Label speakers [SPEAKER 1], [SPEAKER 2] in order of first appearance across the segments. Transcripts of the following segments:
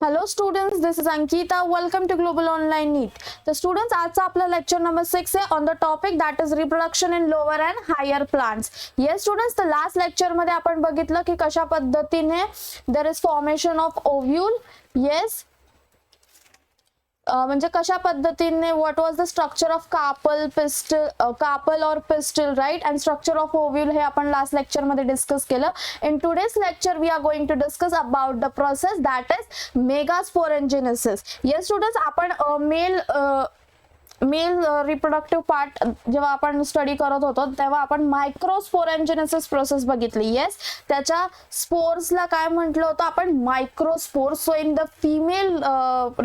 [SPEAKER 1] Hello students, this is Ankita. Welcome to Global Online NEET. The students, आजचा आपला lecture number 6 आहे on the topic that is reproduction in lower and higher plants. Yes students, the last lecture मध्ये आपण बघितलं की कशा पद्धतीने there is formation of ovule. Yes. म्हणजे कशा पद्धतीने what was the structure of carpel or pistil, right, and structure of ovule हे आपण last lecture मध्ये discuss केलं. In today's lecture we are going to discuss about the process that is megasporogenesis. Yes students, आपण male reproductive part जेव्हा आपण study करत होतो तेव्हा आपण मायक्रोस्पोरेंजेनेसिस प्रोसेस बघितली. येस, त्याच्या स्पोर्सला काय म्हटलं होतं आपण, microspores. So in the female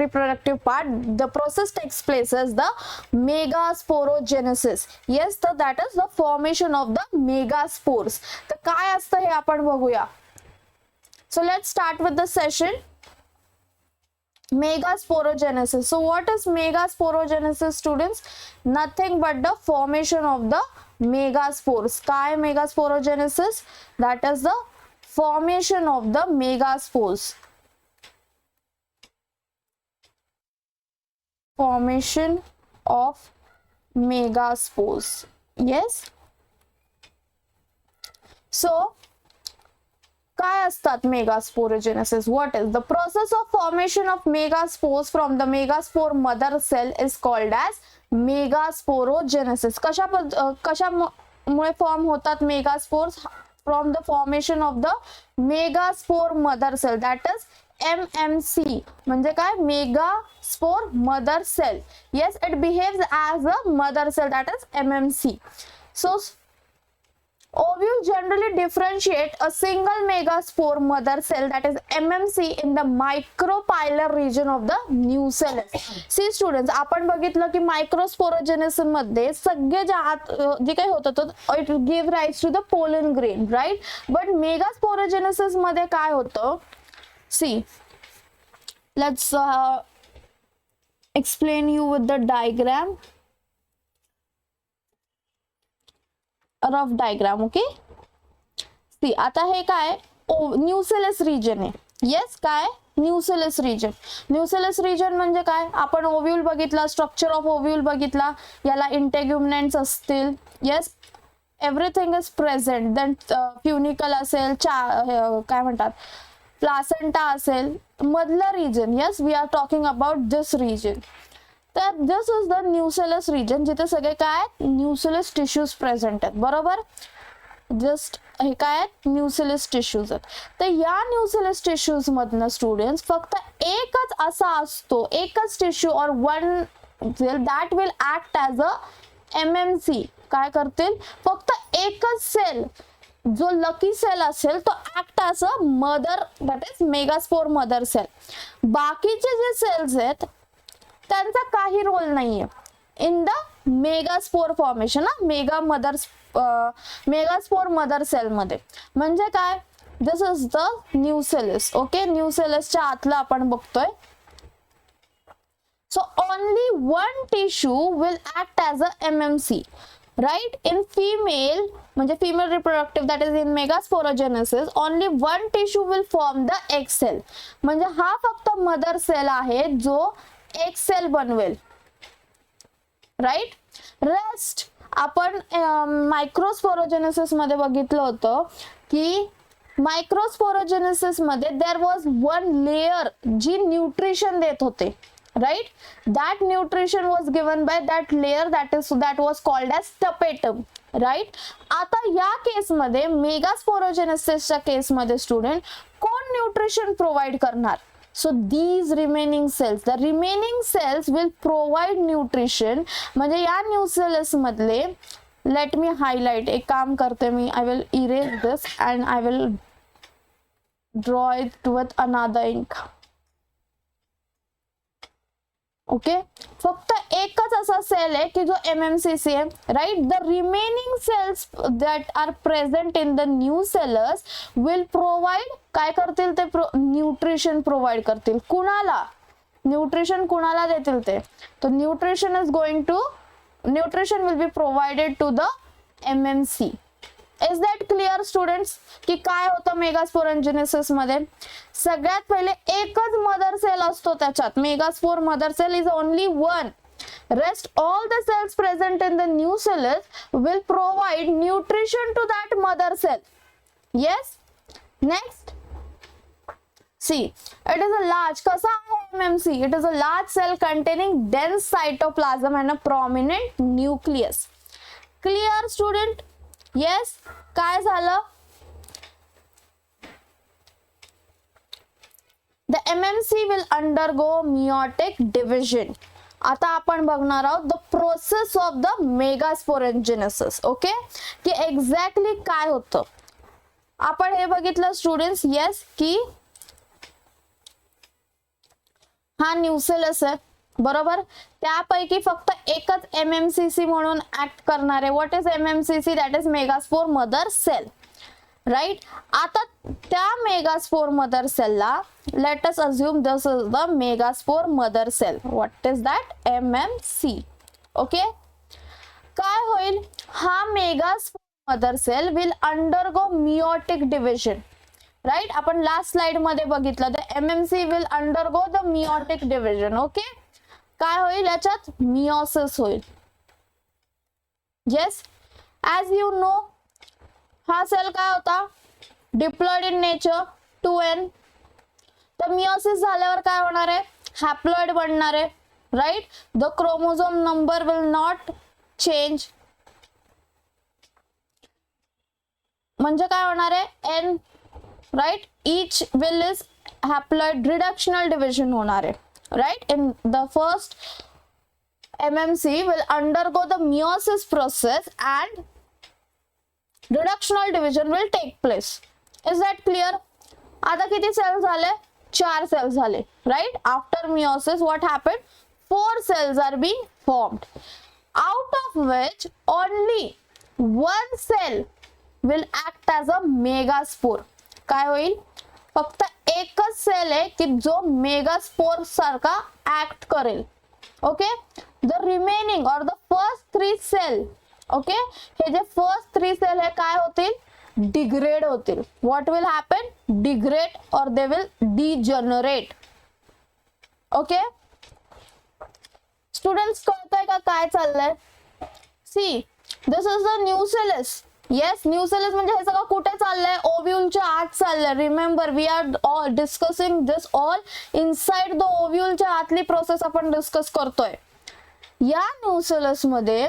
[SPEAKER 1] reproductive part the process takes place as the megasporogenesis. Yes, तर that is the formation of the megaspores. तर काय असतं हे आपण बघूया. So let's start with the session. Megasporogenesis. So what is megasporogenesis students? Nothing but the formation of the megaspores. काय megasporogenesis? That is the formation of the megaspores. Formation of megaspores. Yes. So काय असतात megasporogenesis? What is the process of formation of megaspores from the megaspore mother cell is called as megasporogenesis. कशामुळे form होतात megaspores? From the formation of the megaspore mother cell, that is MMC. म्हणजे काय? Megaspore mother cell. Yes, it behaves as a mother cell, that is MMC. So ovule generally differentiate a single megaspore mother cell, that is MMC, in the micropylar region of the nucellus. See students, आपण बघितलं की microsporogenesis मध्ये सगळे जे आत जे काही होतं तो it give rise to the pollen grain, right. But megasporogenesis मध्ये काय होतं? See, let's explain you with the diagram. Rough diagram. Okay, see आता हे काय न्यूसेलस रिजन आहे. येस, काय न्यूसेलस रिजन? न्यूसेलस रिजन म्हणजे काय? आपण ओव्ह्यूल बघितला, स्ट्रक्चर ऑफ ओव्ह्यूल बघितला, याला इंटेग्युमेंट्स असतील. Yes, everything is present. Then funicle असेल, काय म्हणतात, प्लासेंटा असेल, मधला region. Yes, we are talking about this region. तर this is the nucellus region, जिथे सगळे काय न्यूसेलस टिश्यूज प्रेझेंट आहेत. बरोबर, जस्ट हे काय न्यूसेलस टिश्यूज आहेत. तर या न्यूसेलस टिश्यूज मधनं स्टुडंट्स फक्त एकच असा असतो, एकच टिश्यू और one that will act as a MMC. काय करतील? फक्त एकच सेल जो लकी सेल असेल तो act as a mother, that is megaspore mother cell. बाकीचे जे सेल्स आहेत त्यांचा काही रोल नाहीये in the megaspore formation. Megaspore mother cell मध्ये. म्हणजे काय? This is the nucellus. Okay, न्यूसेलसच्या आतला आपण बघतोय. So only one tissue will act as a MMC, right. In female म्हणजे female reproductive, that is in megasporogenesis, only one tissue will form the egg cell. म्हणजे हा फक्त mother sale आहे जो एक सेल बनवेल, राइट. रेस्ट आपण मायक्रोस्पोरोजेनेसिस मध्ये बघितलं होतं की मायक्रोस्पोरोजेनेसिस मध्ये देर वॉज वन लेयर जी न्यूट्रिशन देत होते, राइट. That nutrition was given by that layer, that was called as tapetum, right. आता या केसमध्ये मेगास्पोरोजेनेसिसच्या केसमध्ये स्टुडंट कोण न्यूट्रिशन प्रोव्हाइड करणार? So these remaining cells, the remaining cells will provide nutrition. म्हणजे या न्यूसेलस मधले, लेट मी हायलाइट, एक काम करते मी, I will erase this and I will draw it with another ink. Okay, फक्त एकच असा सेल आहे की जो MMCC आहे, right. The remaining cells that are present in the nucellus will provide, काय करतील ते? न्यूट्रिशन प्रोव्हाइड करतील. कुणाला न्यूट्रिशन कुणाला देतील ते? तर nutrition will be provided to the MMC. Is that clear students की काय होतं मेगास्पोरेंजिनेसिस मध्ये? सगळ्यात पहिले एकच मदर सेल असतो त्याच्यात. Megaspore mother cell is only one. Rest all the cells present in the nucellus will provide nutrition to that mother cell. Yes. Next, see, it is a large, कसा आहे MMC? It is a large cell containing dense cytoplasm and a prominent nucleus. Clear student? Yes. काय झालं? The MMC will undergo meiotic division. आता आपण बघणार आहोत the process of the megasporogenesis. Okay, की exactly काय होतं. आपण हे बघितलं स्टुडंट्स. येस, की हा न्यूसेलस आहे बरोबर. त्यापैकी फक्त एकच MMCC म्हणून ऍक्ट करणार आहे. What is MMCC? That is megaspore mother cell. Right. आता त्या मेगास्पोर मदर सेलला let us assume this is the megaspore mother cell. What is that? MMC. Okay. काय होईल? हा megaspore mother cell will undergo meiotic division. Right? आपण last slide मध्ये बघितलं the MMC will undergo the meiotic division. Okay. काय होईल याच्यात? meiosis होईल. Yes. As you know, हा सेल काय होता? Diploid in nature 2n. तर मियोसिस झाल्यावर काय होणार आहे? हॅप्लॉइड बनणार आहे. Right. The chromosome number will not change. म्हणजे काय होणार आहे? n. Right. Each will is haploid. Reductional division होणार आहे. Right. In the first MMC will undergo the meiosis process and reductional division will take place. Is that clear? आता किती sale झाले? 4 cells झाले. Right? After meiosis, what happened? 4 cells are being formed, out of which only one cell will act as a megaspore. काय होईल? फक्त एकच sale आहे की जो मेगास्पोर सारखा ऍक्ट करेल. ओके. द रिमेनिंग और द फर्स्ट 3 सेल, ओके, हे जे फर्स्ट 3 सेल आहे काय होतील? डिग्रेड होतील. What will happen? डिग्रेड और they will degenerate. Okay students, कळतंय का काय चाललंय? See, this is the nucellus. Yes, nucellus म्हणजे हे सगळं कुठे चाललंय? ओव्ह्यूलच्या आत चाललंय. Remember, we are all discussing this all inside the ओव्ह्यूलच्या आतली प्रोसेस आपण डिस्कस करतोय. या न्यूसेलस मध्ये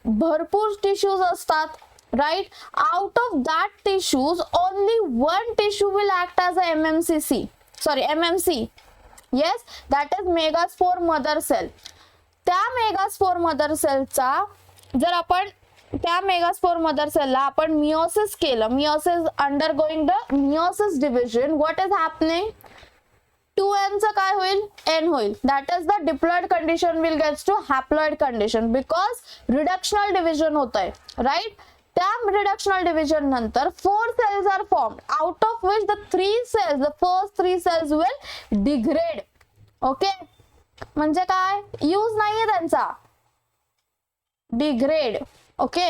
[SPEAKER 1] भरपूर टिश्यूज असतात. Right. Out of that tissues only one tissue will act as a MMC. Yes, that is megaspore mother cell. त्या megaspore mother सेलचा जर आपण त्या मेगास्पोर मदर सेलला आपण मियोसिस केलं, meiosis undergoing the meiosis division, what is happening? 2n चं काय होईल? n होईल. That is the diploid condition will gets to haploid condition because reductional division होत आहे. राईट. त्या रिडक्शनल डिव्हिजन नंतर 4 cells are formed, out of which the 3 cells, the first 3 cells will degrade. Okay, म्हणजे काय? Use नाहीये त्यांचा. Degrade. Okay.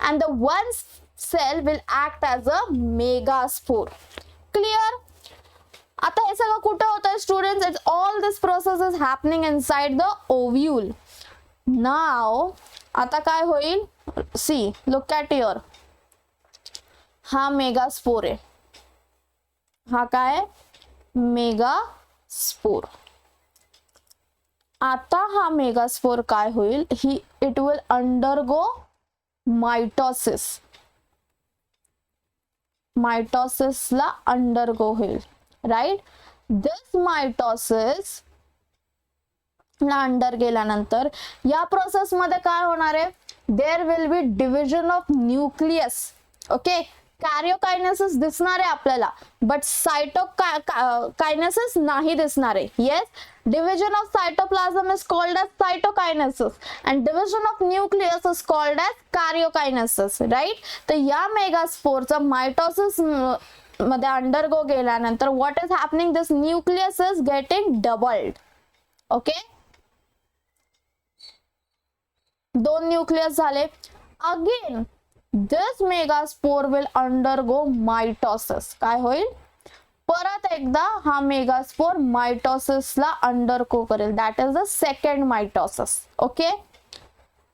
[SPEAKER 1] and the one cell will act as a megaspore. Clear? आता हे सगळं कुठे होतंय students? It's all this process is happening inside the ovule. Now आता काय होईल? See, look at your. हा मेगास्पोर आहे. हा काय? मेगास्पोर. आता हा मेगास्पोर काय होईल? It will undergo mitosis. मायटोसिसला अंडरगो होईल. राइट. दिस मायटोसिस ला अंडर गेल्यानंतर या प्रोसेस मध्ये काय होणार आहे? There will be division of nucleus. Okay. Karyokinesis दिसणार आहे आपल्याला, बट सायटोकायनेसिस नाही दिसणार आहे. Yes, division of cytoplasm is called as cytokinesis and division of nucleus is called as karyokinesis. Right. तर या मेगास्पोरचा मायटोसिस मध्ये अंडरगो गेल्यानंतर what is happening? This nucleus is getting doubled. Okay, 2 nucleus झाले. Again this megaspore will undergo mitosis. काय होईल? परत एकदा हा मेगास्पोर मायटोसिसला अंडरगो करेल. That is the second mitosis. Okay,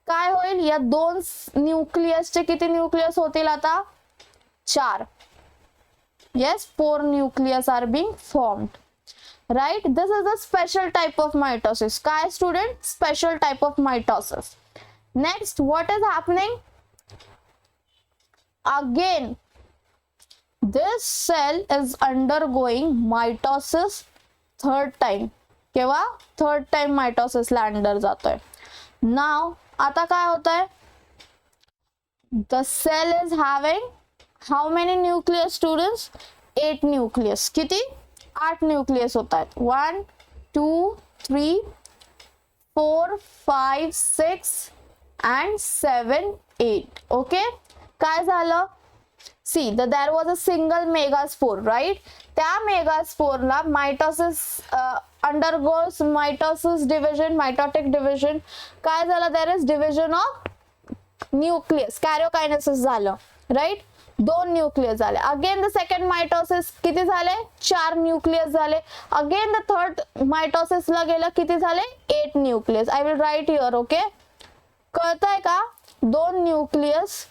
[SPEAKER 1] काय होईल? या दोन न्यूक्लियसचे किती न्यूक्लियस होतील आता? 4. yes, 4 nucleus are being formed, right? This is a special type of mitosis. काय student? Special type of mitosis. Next, what is happening? Again, this cell is undergoing mitosis third time. केव्हा? Third time mitosis ला under जातोय. नाव आता काय होतंय? The cell is having how many nucleus students? 8 nucleus. किती? 8 nucleus होता है. 1 2 3 4 5 6 and 7 8. Okay, काय झालं? See, there was a single megaspore, right? त्या megaspore mitosis undergoes mitosis division, mitotic division. काय झालं? There is division of nucleus, karyokinesis झालं, right? 2 nucleus झाले. अगेन द सेकंड मायटोसिस किती झाले? 4 न्यूक्लियस झाले. अगेन द थर्ड मायटोसिस ला गेलं, किती झाले? 8 nucleus. I will write here. Okay, कळतंय का? 2 nucleus,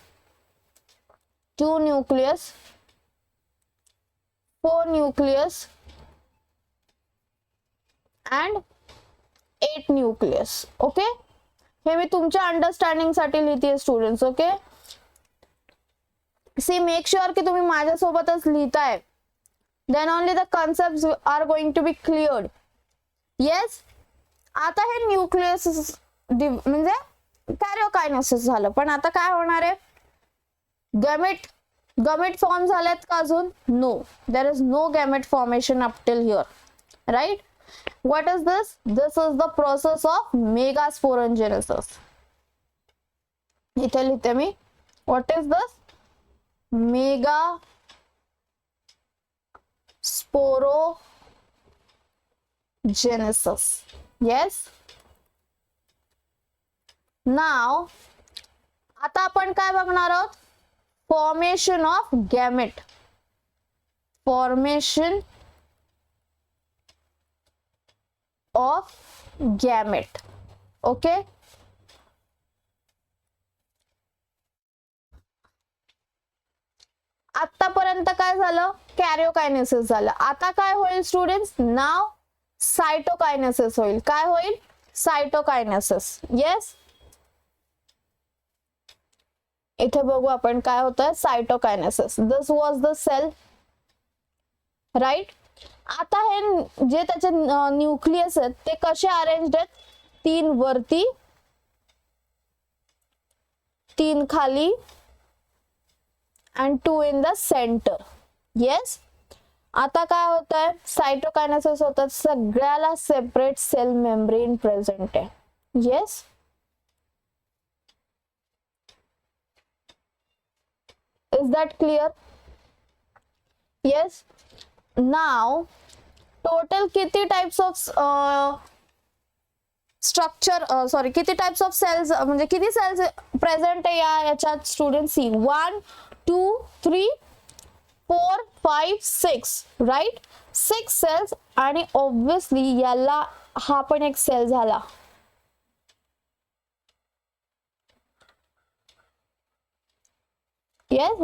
[SPEAKER 1] 2 nucleus, 4 nucleus and 8 nucleus. Okay, हे मी तुमच्या अंडरस्टँडिंग साठी लिहिते students. Okay, see make sure की तुम्ही माझ्यासोबतच लिहिताय. Then only the concepts are going to be cleared. Yes, आता हे न्यूक्लियस म्हणजे कॅरियोकायनेसिस झालं, पण आता काय होणार आहे? गॅमेट गॅमेट फॉर्म झालेत का अजून? No, there is no gamete formation up till here, right? What is this? This is the process of megasporogenesis. इथे लिहिते मी. What is this? megasporogenesis. Yes, now आता आपण काय बघणार आहोत? Formation of gamete. Formation of gamete. Okay, आतापर्यंत काय झालं? कॅरियोकायनेसिस झालं. आता काय होईल स्टुडंट्स? नाव सायटोकायनेसिस होईल. काय होईल? सायटोकायनेसिस. येस, इथे बघू आपण काय होतंय. Cytokinesis. This was the sale, right? आता हे जे त्याचे न्यूक्लियस आहेत ते कसे अरेंज्ड आहेत? 3 वरती, 3 खाली and 2 in the center. Yes, आता काय होतंय? सायटोकायनेसिस होतात. सगळ्याला सेपरेट सेल मेम्ब्रेन प्रेझेंट आहे. Yes, is that clear? Yes, now total किती टाइप्स ऑफ स्ट्रक्चर, सॉरी, किती टाइप्स ऑफ सेल्स म्हणजे किती सेल्स प्रेझेंट आहे याच्यात स्टुडंट? सी 1 2 3 4 5 6, राईट? 6 सेल्स. आणि ऑब्विसली याला हा पण एक सेल झाला. येस,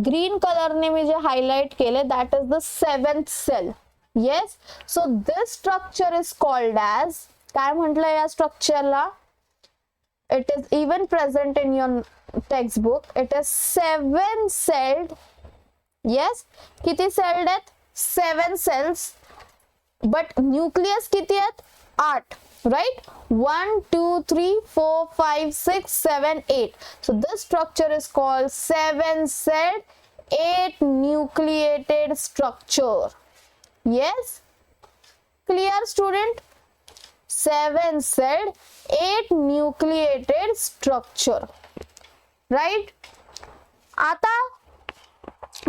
[SPEAKER 1] ग्रीन कलरने मी जे हायलाइट केले that is the 7th cell. Yes, so this structure is called as, काय म्हटलंय या स्ट्रक्चरला? It is even present in your textbook. It is 7-celled. Yes, किती सेल्ड आहेत? 7 cells. But nucleus किती आहेत? 8, right? 1 2 3 4 5 6 7 8. So this structure is called 7-celled 8 nucleated structure. Yes, clear student? 7-celled 8 nucleated structure. राइट? आता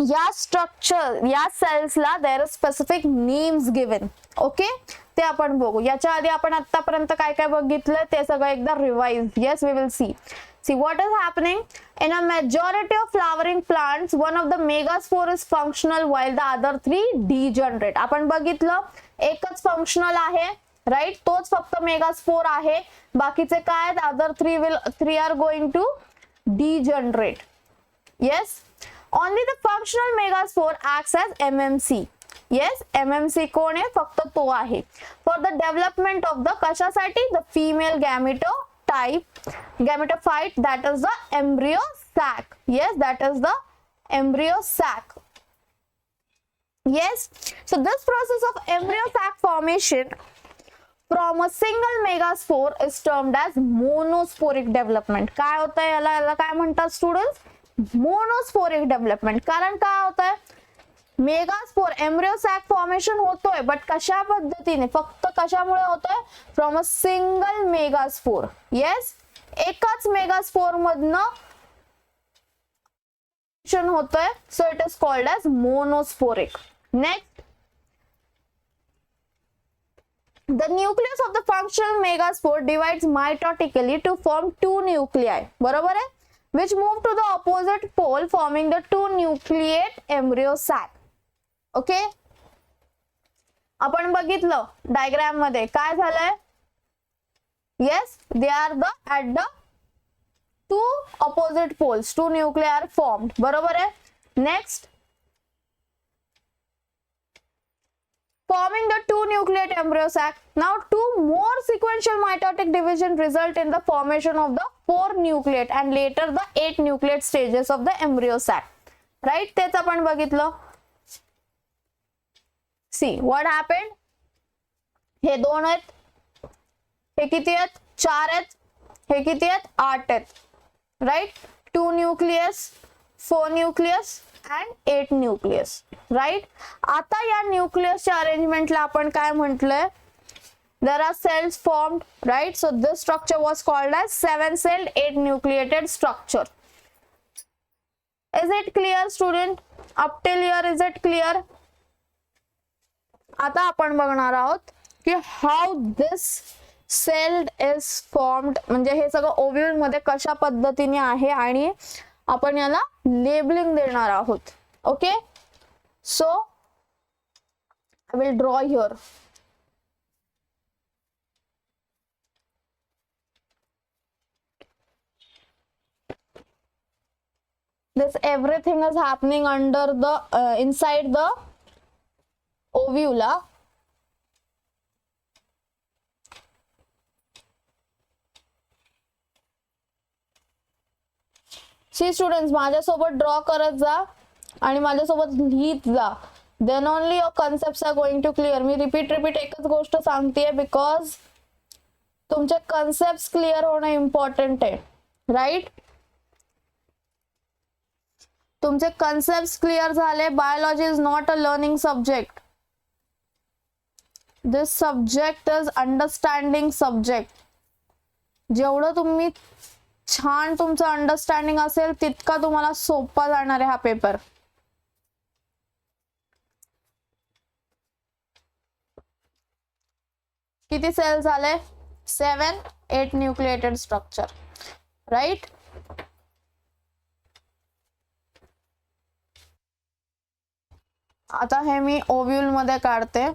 [SPEAKER 1] या स्ट्रक्चर, या सेल्सला there are specific names given. Okay, ते आपण बघू. याच्या आधी आपण आतापर्यंत काय काय बघितलं ते सगळं एकदा revise. Yes, we will see. See what is happening in a majority of flowering plants, one of the megaspore is functional while the other three degenerate. आपण बघितलं एकच फंक्शनल आहे, राइट, तोच फक्त मेगास्पोर आहे, बाकीचे काय आहेत, other three are going to degenerate. Yes, only the functional megaspore acts as MMC. Yes, MMC कोण आहे, फक्त तो आहे. For the development of the कशासाठी, the female gametophyte, that is the embryo sac. Yes, that is the embryo sac. Yes, so this process of embryo sac formation from a single megaspore is termed as monosporic development. काय होतं है याला काय म्हणतात students, monosporic development. कारण काय होत आहे, मेगास्पोर एम्ब्रियो सॅक फॉर्मेशन होतोय, बट कशा पद्धतीने, फक्त कशामुळे होतोय, from a single megaspore. Yes, एकाच मेगास्पोर मधनं होतोय, so it is called as monosporic. Next, the nucleus of the functional megaspore divides mitotically to form two nuclei. बरोबर आहे, which move to the opposite pole forming the two nucleate embryo sac. Okay, आपण बघितलं diagram मध्ये काय झालंय. Yes, they are the at the two opposite poles, two nuclei are formed. बरोबर आहे. Next, forming the two nucleate embryo sac. Now two more sequential mitotic division result in the formation of the 4 nucleate and later the 8 nucleate stages of the embryo sac. Right, तेच आपण बघितलं. See what happened, हे 2 आहेत, हे किती आहेत, 4 आहेत, हे किती आहेत, 8 आहेत. Right, 2 nucleus, 4 nucleus and 8 nucleus. Right, आता या न्यूक्लियसच्या अरेंजमेंटला आपण काय म्हटलंय, there are cells formed, right? So this structure was called as 7-celled 8 nucleated structure. Is it clear student? Up till here is it clear? आता आपण बघणार आहोत की how this cell is formed, म्हणजे हे सगळं ओव्ह्यूल मध्ये कशा पद्धतीने आहे आणि आपण याला लेबलिंग देणार आहोत. Okay, so I will draw here. This everything is happening under the inside the ovula. See students, माझ्यासोबत ड्रॉ करत जा आणि माझ्यासोबत लिहित जा. Then only your concepts are going to clear. Me repeat एकच गोष्ट सांगतेय बिकॉज तुमचे कन्सेप्ट क्लिअर होणं इम्पॉर्टंट आहे. राइट, तुमचे कन्सेप्ट क्लिअर झाले. Biology is not a learning subject. This subject is understanding subject. जेवढं तुम्ही छान तुमचं अंडरस्टँडिंग असेल तितका तुम्हाला सोपा जाणार आहे हा पेपर. किती सेल झाले, 7, 8 न्यूक्लिएटेड स्ट्रक्चर. राइट, आता हे मी ओव्ह्यूल मध्ये काढते.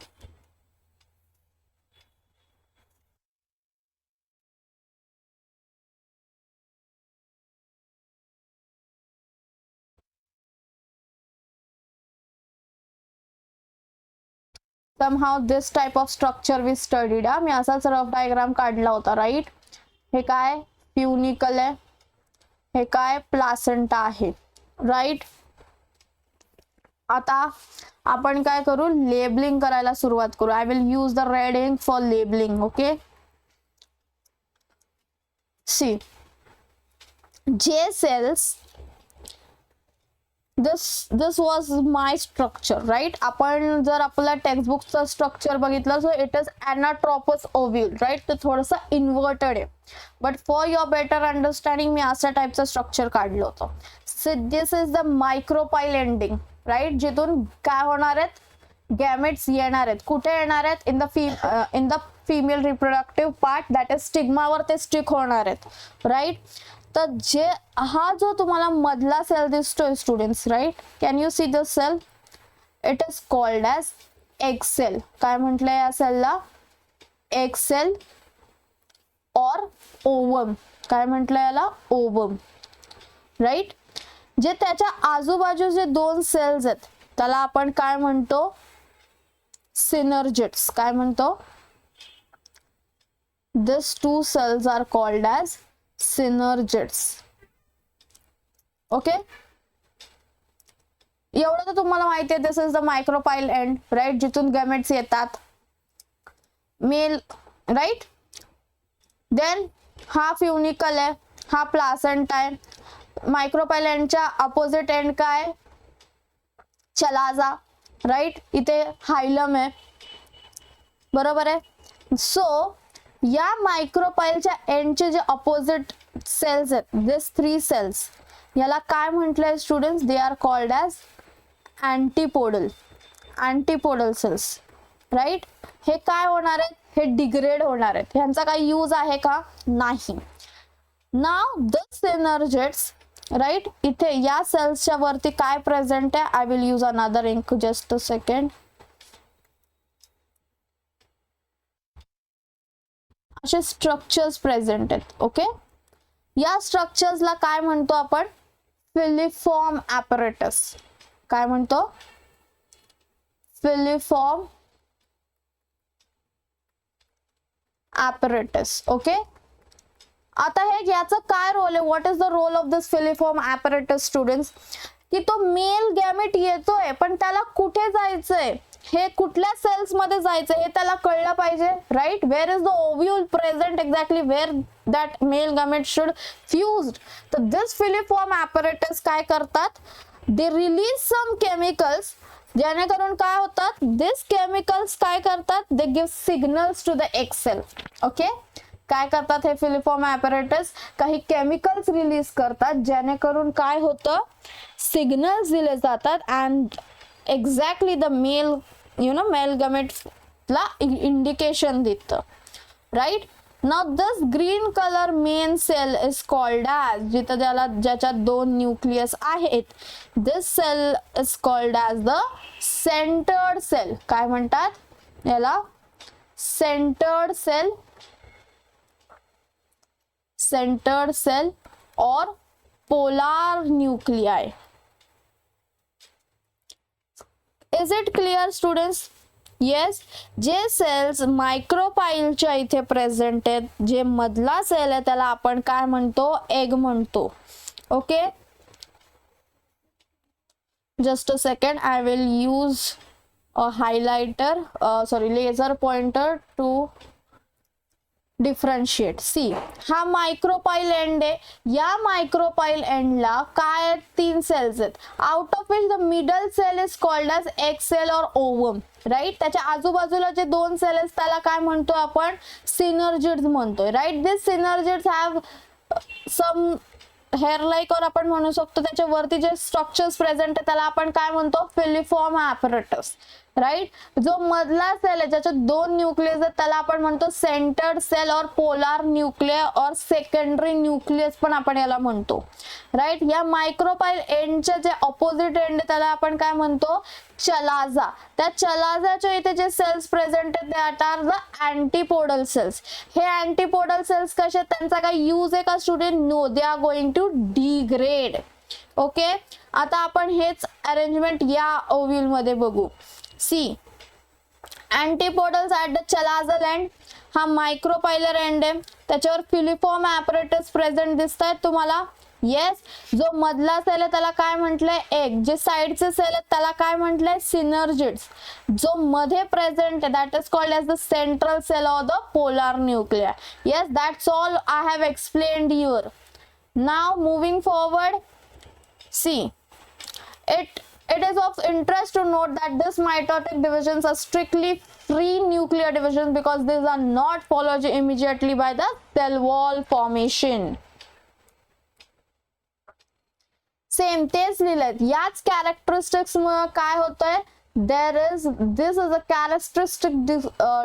[SPEAKER 1] somehow this type of structure we studied. मी असाच रफ डायग्राम काढला होता. राइट, हे काय प्युनिकल आहे, हे काय प्लासेंटा आहे. राइट, आता आपण काय करू, लेबलिंग करायला सुरुवात करू. I will use the red ink for labelling. Okay, see J cells, this was my structure. Right, आपण जर आपला टेक्स्टबुकचं स्ट्रक्चर बघितलं so it is anatropous ovule. Right, ते थोडंसं इन्व्हर्टेड आहे, but for your better understanding मी अशा टाईपचं स्ट्रक्चर काढलं होतं. So this is the micropyle ending. Right, जिथून काय होणार आहेत, गॅमेट्स येणार आहेत. कुठे येणार आहेत, in the female reproductive part, that is स्टिग्मावर ते स्टिक होणार आहेत. राइट, तर जे हा जो तुम्हाला मधला सेल दिसतोय students, right, can you see the cell, it is called as egg cell. काय म्हटलंय या सेलला? एग सेल और ओवम. काय म्हटलंय याला? Ovum, right. जे त्याच्या आजूबाजूचे दोन सेल्स आहेत त्याला आपण काय म्हणतो? सिनर्जिड्स. काय म्हणतो? These two cells are called as synergids. Okay, एवढं तर तुम्हाला माहिती आहे. दिस इज द मायक्रोपाइल एंड, राईट, जिथून गॅमेट्स येतात, मेल, राईट. देन हा फ्युनिकल आहे, हा प्लासेंटा आहे. मायक्रोपाइल एंडच्या अपोजिट एंड काय? Chalaza, right. इथे हायलम आहे, बरोबर आहे. सो या मायक्रोपाइलच्या एंडचे जे अपोजिट सेल्स आहेत, दिस 3 सेल्स, याला काय म्हटलंय students? They are called as antipodal. Antipodal cells, right. हे काय होणार आहेत? हे डिग्रेड होणार आहेत. ह्यांचा काही यूज आहे का? नाही. Now the synergids, right. इथे या सेल्सच्या वरती काय प्रेझेंट आहे? I will use another ink, just a second. असे स्ट्रक्चर्स प्रेझेंट आहेत. ओके, या स्ट्रक्चर्सला काय म्हणतो आपण? Filiform apparatus. काय म्हणतो? Filiform apparatus. ओके, आता हे याचं काय रोल आहे? What is the role of this filiform apparatus students? की तो मेल गॅमेट येतोय पण त्याला कुठे जायचंय, हे कुठल्या सेल्स मध्ये जायचं हे त्याला कळलं पाहिजे, right. Where is the ovule present exactly where that male gamete should fused. तर दिस फिलिफॉर्म ॲपरेटस काय करतात? दे रिलीज सम केमिकल्स, जेणेकरून काय होतात? दिस केमिकल्स काय करतात? They give signals to the egg cell. Okay, काय करतात हे फिलिफॉर्म ॲपरेटस? काही केमिकल्स रिलीज करतात, जेणेकरून काय होतं? सिग्नल्स दिले जातात and exactly the male male गॅमेटला इंडिकेशन देतं, right. Now this green colour main cell is called as, जिथं त्याला ज्याच्यात 2 न्यूक्लियस आहेत, this cell is called as the centred cell. काय म्हणतात याला? Centred cell. सेंटर्ड सेल और polar nuclei. Is it clear students? Yes. जे सेल्स मायक्रोपाइलच्या इथे प्रेझेंट आहेत, जे मधला सेल आहे त्याला आपण काय म्हणतो? एग म्हणतो. Okay, just a second, I will use a highlighter, sorry, laser pointer to differentiate. See, हा मायक्रोपाइल एंड आहे. या मायक्रोपाइल एंडला काय 3 सेल्स आहेत, out of which the middle cell is called as egg cell और ओवम, राईट. त्याच्या आजूबाजूला जे 2 सेल आहेत त्याला काय म्हणतो आपण? सिनर्जिड्स म्हणतोय, right. This synergids have some hair like, और आपण म्हणू शकतो त्याच्या वरती जे स्ट्रक्चर्स प्रेझेंट आहे त्याला आपण काय म्हणतो? Filiform apparatus, right. जो मधला सेल आहे ज्याच्यात 2 न्यूक्लियस आहेत त्याला आपण म्हणतो सेंटर्ड सेल और पोलार न्यूक्लियर और सेकंडरी न्यूक्लियस पण आपण याला म्हणतो, राईट. या मायक्रोपाइल एंडच्या जे ऑपोजिट एंड आहे त्याला आपण काय म्हणतो? चलाजा. त्या चलाजाच्या इथे जे सेल्स प्रेझेंट आहेत that are the antipodal cells. हे अँटीपोडल सेल्स कसे, त्यांचा काही यूज आहे का student? No, they are going to degrade. Okay, आता आपण हेच अरेंजमेंट या ओव्ह्यूल मध्ये बघू. See, antipodals at the chalazal end, हा मायक्रोपाइलर एंड आहे, त्याच्यावर फिलिफॉर्म ॲपरेटस प्रेझेंट दिसत आहेत तुम्हाला. येस. जो मधला सेल आहे त्याला काय म्हटलंय? एग. जे साइडचे सेल आहेत त्याला काय म्हटलंय? सिनर्जिड्स. जो मध्ये प्रेझेंट आहे that is called as the central cell of the polar nuclear. Yes, that's all I have explained your. Now moving forward, see, It is of interest to note that these mitotic divisions are strictly free nuclear divisions because these are not followed immediately by the cell wall formation. Same तेच लिहिलंय. याच characteristics मुळे काय होतंय? this is a characteristic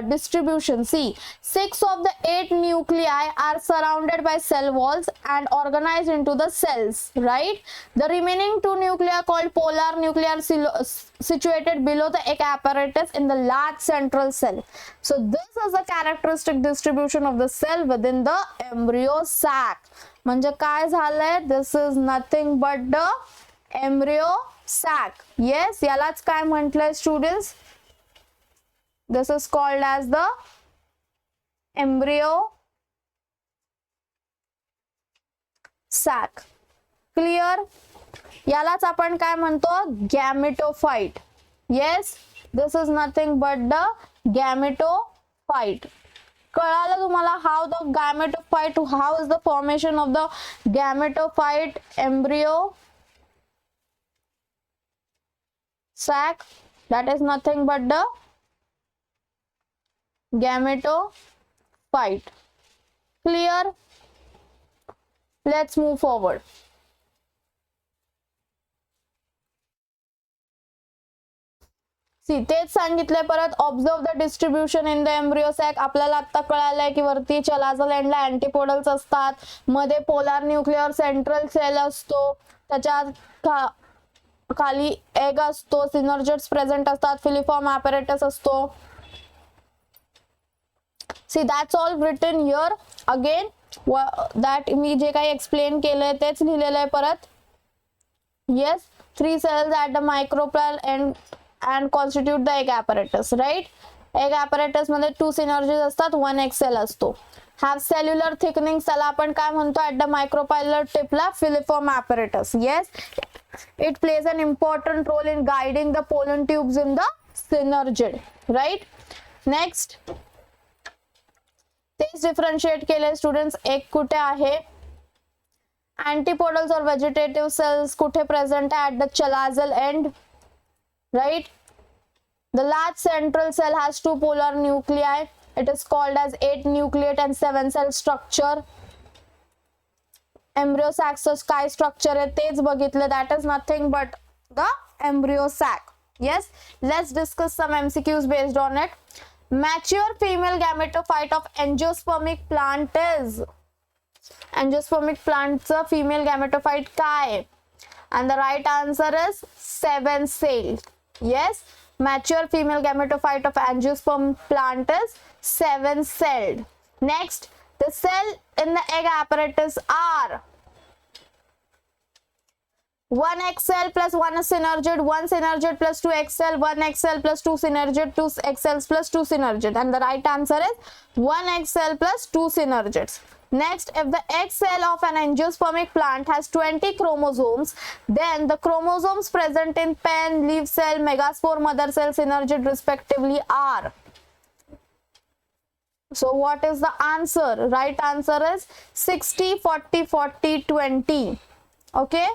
[SPEAKER 1] distribution. See, 6 of the 8 nuclei are surrounded by cell walls and organized into the cells, right? The remaining 2 nuclei are called polar nuclei are situated below the egg apparatus in the large central cell. So this is a characteristic distribution of the cell within the embryo sac. म्हणजे काय झालंय? This is nothing but the embryo sac. Yes, यालाच काय म्हटलंय students? This is called as the embryo sac. Clear? यालाच आपण काय म्हणतो? Gametophyte. Yes, this is nothing but the gametophyte. कळालं तुम्हाला how the gametophyte, how is the formation of the gametophyte embryo sac? That is nothing but the gametophyte. Clear? Let's move forward. See, तेच सांगितलंय परत. Observe the distribution in the embryo sac. आपल्याला आता कळालंय की वरती चलाझल एंडला अँटीपोडल्स असतात, मध्ये पोलार न्यूक्लियर सेंट्रल सेल असतो, त्याच्या खाली एग असतो, सिनर्जिड्स प्रेझेंट असतात, फिलिफॉर्म ॲपॅरेटस असतो. See that's all written here. Again that मी जे काही एक्सप्लेन केलंय तेच लिहिलेलं आहे परत. Yes, 3 cells at the micropyle and constitute the egg apparatus, right? Egg apparatus मध्ये 2 synergies असतात, 1 egg cell असतो. Have cellular thickening, त्याला आपण काय म्हणतो? at the micropylar tip ला filiform apparatus. Yes, it plays an important role in guiding the pollen tubes in the synergid, right? Next, तेच differentiate केले स्टुडंट्स. एक कुठे आहे? antipodals or vegetative cells कुठे present आहे? at the chalazal end, right? The large central cell has 2 polar nuclei. It is called as 8 nucleate and 7 cell structure. Embryo sac काय structure आहे तेच बघितलं. That is nothing but the embryo sac. Yes, let's discuss some MCQs based on it. Mature female gametophyte of angiospermic plant is, angiospermic plantचा female gametophyte काय? And the right answer is 7 celled. Yes, mature female gametophyte of angiosperm plant is 7 celled. Next, the cell in the egg apparatus are 1 egg cell plus 1 synergid, 1 synergid plus 2 egg cell, 1 egg cell plus 2 synergid, 2 egg cells plus 2 synergid. And the right answer is 1 egg cell plus 2 synergids. Next, if the egg cell of an angiospermic plant has 20 chromosomes, then the chromosomes present in pen, leaf cell, megaspore, mother cell, synergid respectively are. So what is the answer? Right answer is 60, 40, 40, 20. Okay.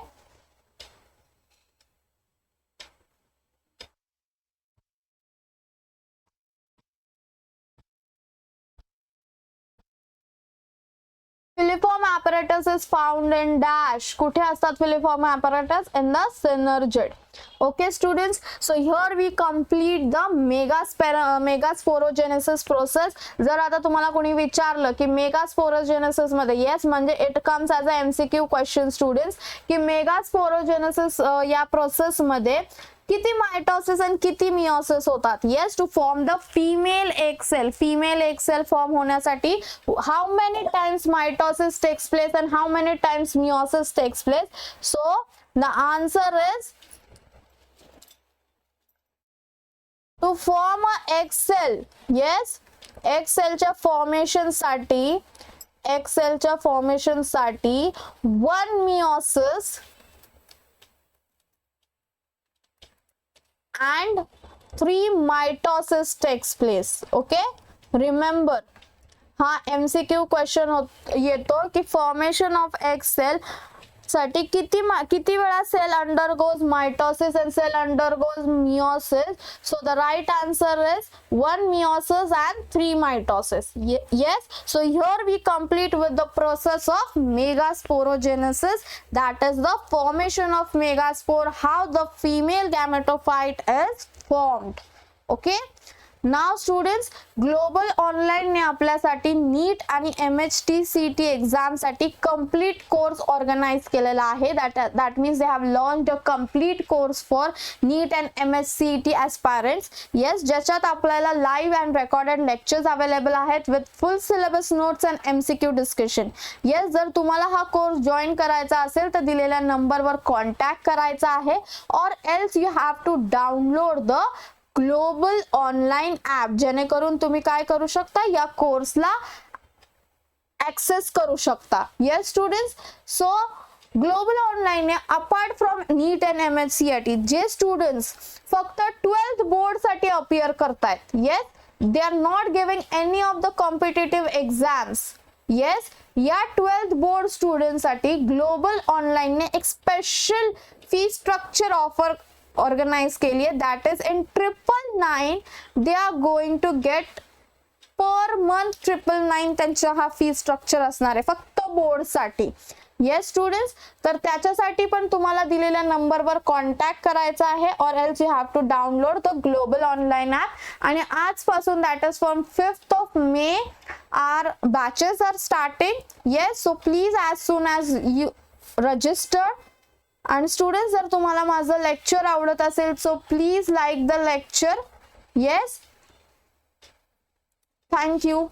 [SPEAKER 1] Filiform apparatus is found in dash. कुठे असतात filiform apparatus? In the synergid. Okay students, so here we complete the megasporogenesis process. जर आता तुम्हाला कोणी विचारलं की megasporogenesis मध्ये, yes म्हणजे it comes as a MCQ question students, की megasporogenesis या प्रोसेस मध्ये किती मायटोसिस आणि किती मियोसिस होतात? Yes, to form the female egg cell. Female egg cell form होण्यासाठी how many times mitosis takes place and how many times meiosis takes place? So the answer is to form a egg cell. Yes, egg सेलच्या formation साठी 1 meiosis and 3 mitosis takes place. Okay, remember हा MCQ question येतो की formation of egg cell साठी किती वेळा cell undergoes mitosis and cell undergoes meiosis. So the right answer is 1 meiosis and 3 mitosis. Yes, so here we complete with the process of megasporogenesis, that is the formation of megaspore, how the female gametophyte is formed. Okay, now students, global online ने आपल्यासाठी नीट आणि MHT-CT exam साठी complete course organise केलेला आहे. That means they have launched a complete course for NEET and MHCET aspirants. Yes, ज्याच्यात आपल्याला live and recorded lectures available आहेत with full syllabus notes and MCQ discussion. Yes, जर तुम्हाला हा course join करायचा असेल तर दिलेल्या नंबरवर कॉन्टॅक्ट करायचा आहे, और else you have to download the global online app, जेणेकरून तुम्ही काय करू शकता, या कोर्सला ऍक्सेस करू शकता. Yes students, so global online ने apart from NEET and MHCET जे स्टुडंट्स फक्त 12th बोर्ड साठी अपियर करतायत, yes, they are not giving any of the competitive exams. Yes, या 12th बोर्ड स्टुडंट साठी ग्लोबल ऑनलाइन ने एक special fee structure offer organise के लिए, that is in 999 they are going to get per month 999 त्यांचा हा fee structure असणार आहे फक्त बोर्ड साठी. येस स्टुडंट्स, तर त्याच्यासाठी पण तुम्हाला दिलेल्या नंबरवर कॉन्टॅक्ट करायचा आहे, और else you have to download the global online app. आणि आजपासून that is from 5th of May our batches are starting. Yes, so please as soon as you register. आणि स्टुडंट्स, जर तुम्हाला माझं लेक्चर आवडत असेल so please like the lecture. Yes, thank you.